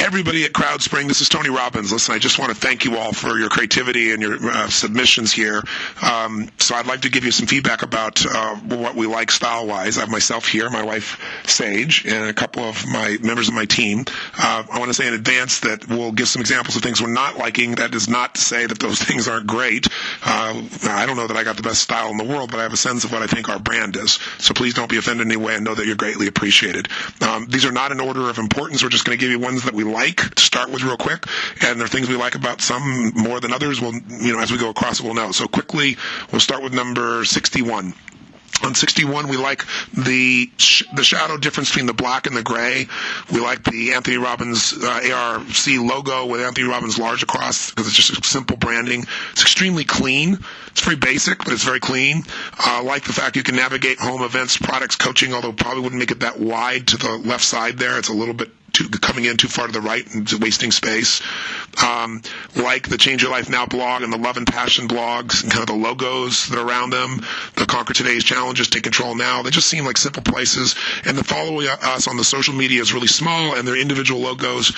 Everybody at CrowdSpring, this is Tony Robbins. Listen, I just want to thank you all for your creativity and your submissions here. So I'd like to give you some feedback about what we like style-wise. I have myself here, my wife Sage, and a couple of my members of my team. I want to say in advance that we'll give some examples of things we're not liking. That is not to say that those things aren't great. I don't know that I got the best style in the world, but I have a sense of what I think our brand is. So please don't be offended in any way and know that you're greatly appreciated. These are not in order of importance. We're just going to give you ones that we like to start with real quick, and there are things we like about some more than others. We'll, as we go across it, we'll know. So quickly, we'll start with number 61. On 61, we like the shadow difference between the black and the gray. We like the Anthony Robbins ARC logo with Anthony Robbins large across because it's just simple branding. It's extremely clean. It's very basic, but it's very clean. I like the fact you can navigate home events, products, coaching, although probably wouldn't make it that wide to the left side there. It's a little bit coming in too far to the right and wasting space. Like the Change Your Life Now blog and the Love and Passion blogs and kind of the logos that are around them. The Conquer Today's Challenges, Take Control Now. They just seem like simple places. And the following us on the social media is really small, and they're individual logos.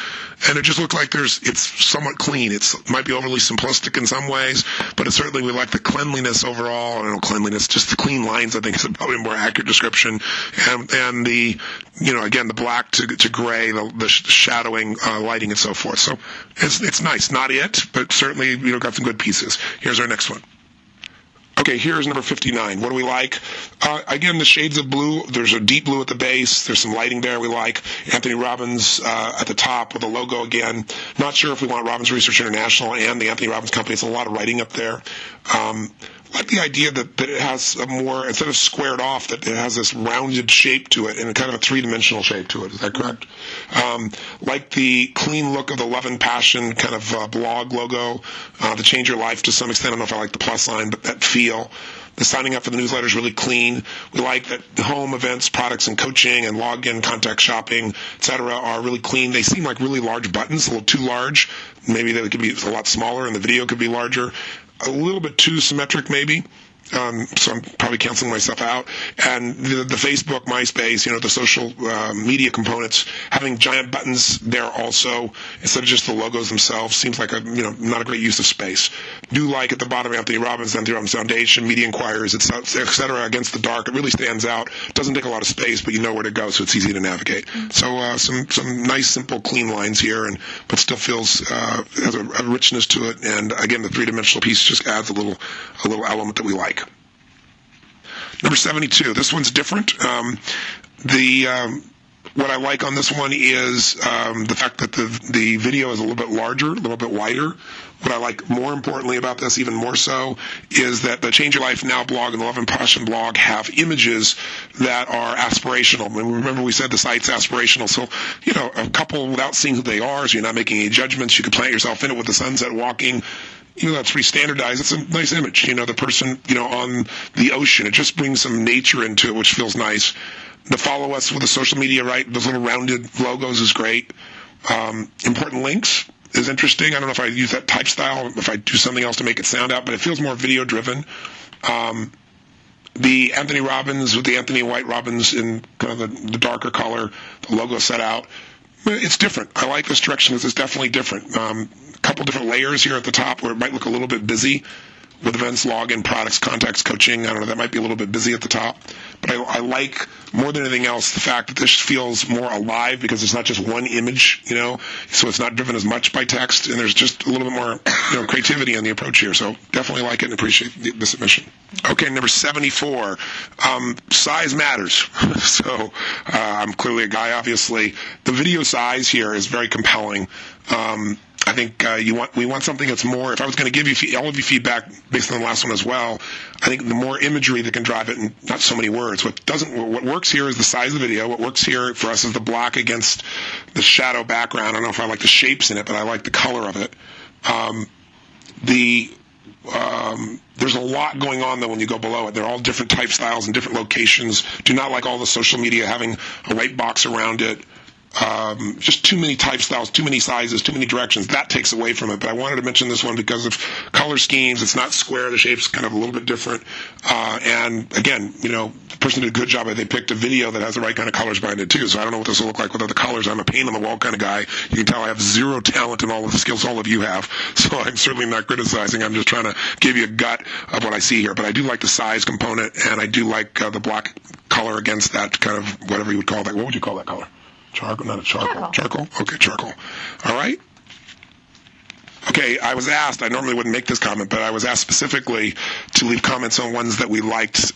And it just looks like it's somewhat clean. It might be overly simplistic in some ways, but certainly we like the cleanliness overall. I don't know, cleanliness, just the clean lines, I think is probably a more accurate description. And the, again, the black to gray, the shadowing, lighting, and so forth. So it's nice. Not it, but certainly got some good pieces. Here's our next one. Okay, here's number 59. What do we like? Again, the shades of blue. There's a deep blue at the base. There's some lighting there we like. Anthony Robbins at the top with the logo again. Not sure if we want Robbins Research International and the Anthony Robbins Company. It's a lot of writing up there. I like the idea that it has a more, instead of squared off, that it has this rounded shape to it and kind of a three-dimensional shape to it. Is that correct? Like the clean look of the Love and Passion kind of blog logo, the Change Your Life to some extent. I don't know if I like the plus sign, but that feel. The signing up for the newsletter is really clean. We like that the home events, products, and coaching and login, contact shopping, etc. are really clean. They seem like really large buttons, a little too large. Maybe they could be a lot smaller and the video could be larger. A little bit too symmetric, maybe. So I'm probably canceling myself out. And the Facebook, MySpace, the social media components, having giant buttons there also instead of just the logos themselves seems like not a great use of space. Do like at the bottom Anthony Robbins Foundation, Media Inquirers, etc. Against the dark. It really stands out. Doesn't take a lot of space, but you know where to go, so it's easy to navigate. So some nice, simple, clean lines here, but still feels has a richness to it. And again, the three-dimensional piece just adds a little element that we like. Number 72. This one's different. What I like on this one is the fact that the video is a little bit larger, a little bit wider. What I like more importantly about this, even more so, is that the Change Your Life Now blog and the Love and Passion blog have images that are aspirational. I mean, remember we said the site's aspirational, so, a couple without seeing who they are, so you're not making any judgments. You can plant yourself in it with the sunset walking. That's pretty standardized. It's a nice image. The person, on the ocean. It just brings some nature into it, which feels nice. The follow us with the social media, right? Those little rounded logos is great. Important links is interesting. I don't know if I use that type style, if I do something else to make it sound out, but it feels more video driven. The Anthony Robbins with the Anthony White Robbins in kind of the darker color, the logo set out. It's different. I like this direction because it's definitely different. A couple different layers here at the top where it might look a little bit busy with events, login, products, contacts, coaching. I don't know, that might be a little bit busy at the top. But I like, more than anything else, the fact that this feels more alive because it's not just one image, so it's not driven as much by text, and there's just a little bit more creativity in the approach here. So definitely like it and appreciate the submission. Okay, number 74. Size matters. So I'm clearly a guy, obviously. The video size here is very compelling. I think we want something that's more. If I was going to give you all of you feedback based on the last one as well, I think the more imagery that can drive it, and not so many words. What works here is the size of the video. What works here for us is the black against the shadow background. I don't know if I like the shapes in it, but I like the color of it. There's a lot going on though when you go below it. They're all different type styles and different locations. Do not like all the social media having a white box around it. Just too many type styles, too many sizes, too many directions. That takes away from it. But I wanted to mention this one because of color schemes. It's not square. The shape's kind of a little bit different. And again, person did a good job. They picked a video that has the right kind of colors behind it too. So I don't know what this will look like without the colors. I'm a pain on the wall kind of guy. You can tell I have zero talent in all of the skills all of you have. So I'm certainly not criticizing. I'm just trying to give you a gut of what I see here. But I do like the size component, and I do like the black color against that kind of whatever you would call that. What would you call that color? Charcoal? Not a charcoal. Charcoal? Okay, charcoal. All right. Okay, I was asked, I normally wouldn't make this comment, but I was asked specifically to leave comments on ones that we liked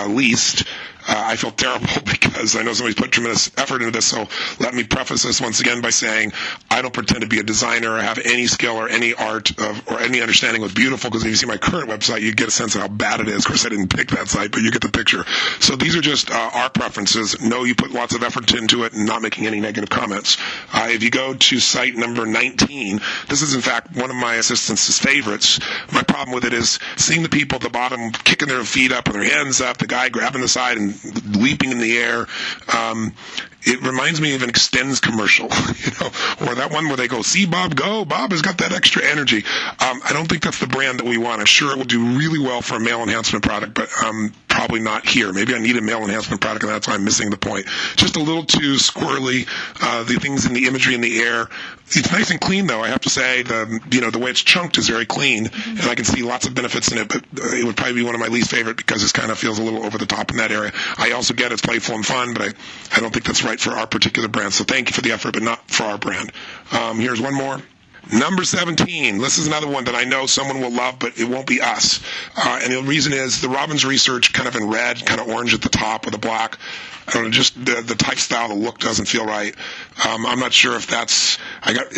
least. I feel terrible because I know somebody's put tremendous effort into this, so let me preface this once again by saying I don't pretend to be a designer or have any skill or any art or any understanding of beautiful, because if you see my current website, you get a sense of how bad it is. Of course, I didn't pick that site, but you get the picture. So these are just our preferences. No, you put lots of effort into it and not making any negative comments. If you go to site number 19, this is in fact one of my assistants' favorites. My problem with it is seeing the people at the bottom kicking their feet up with their hands up, the guy grabbing the side and leaping in the air. It reminds me of an Extends commercial, or that one where they go, "See Bob go. Bob has got that extra energy." I don't think that's the brand that we want. I'm sure it will do really well for a male enhancement product, but probably not here. Maybe I need a male enhancement product, and that's why I'm missing the point. Just a little too squirrely. The things in the imagery in the air. It's nice and clean, though. I have to say, the way it's chunked is very clean, and I can see lots of benefits in it. But it would probably be one of my least favorite because it kind of feels a little over the top in that area. I also get it's playful and fun, but I don't think that's right for our particular brand. So thank you for the effort, but not for our brand. Here's one more. Number 17. This is another one that I know someone will love, but it won't be us. And the reason is the Robbins research kind of in red, kind of orange at the top with the black. I don't know, just the type style, the look doesn't feel right. I'm not sure if that's,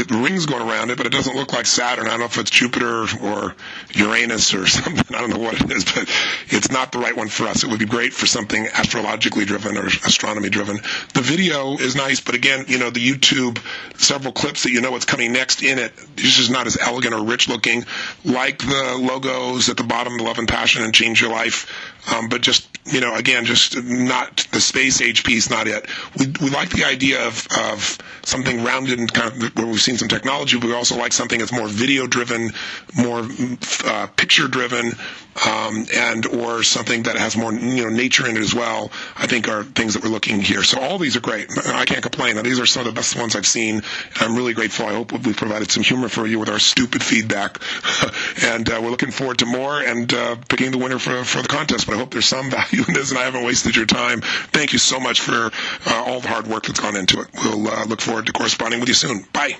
rings going around it, but it doesn't look like Saturn. I don't know if it's Jupiter or Uranus or something. I don't know what it is, but it's not the right one for us. It would be great for something astrologically driven or astronomy driven. The video is nice, but again, the YouTube, several clips that what's coming next in it, it's just not as elegant or rich looking. Like the logos at the bottom, the Love and Passion and Change Your Life. But just, again, just not the space age piece, not it. We like the idea of something rounded and kind of where we've seen some technology, but we also like something that's more video driven, more picture driven, and or something that has more nature in it as well. I think are things that we're looking here. So all these are great. I can't complain. These are some of the best ones I've seen, and I'm really grateful. I hope we've provided some humor for you with our stupid feedback, and we're looking forward to more and picking the winner for the contest. But I hope there's some value in this, and I haven't wasted your time. Thank you so much for all the hard work that's gone into it. We'll look forward to corresponding with you soon. Bye.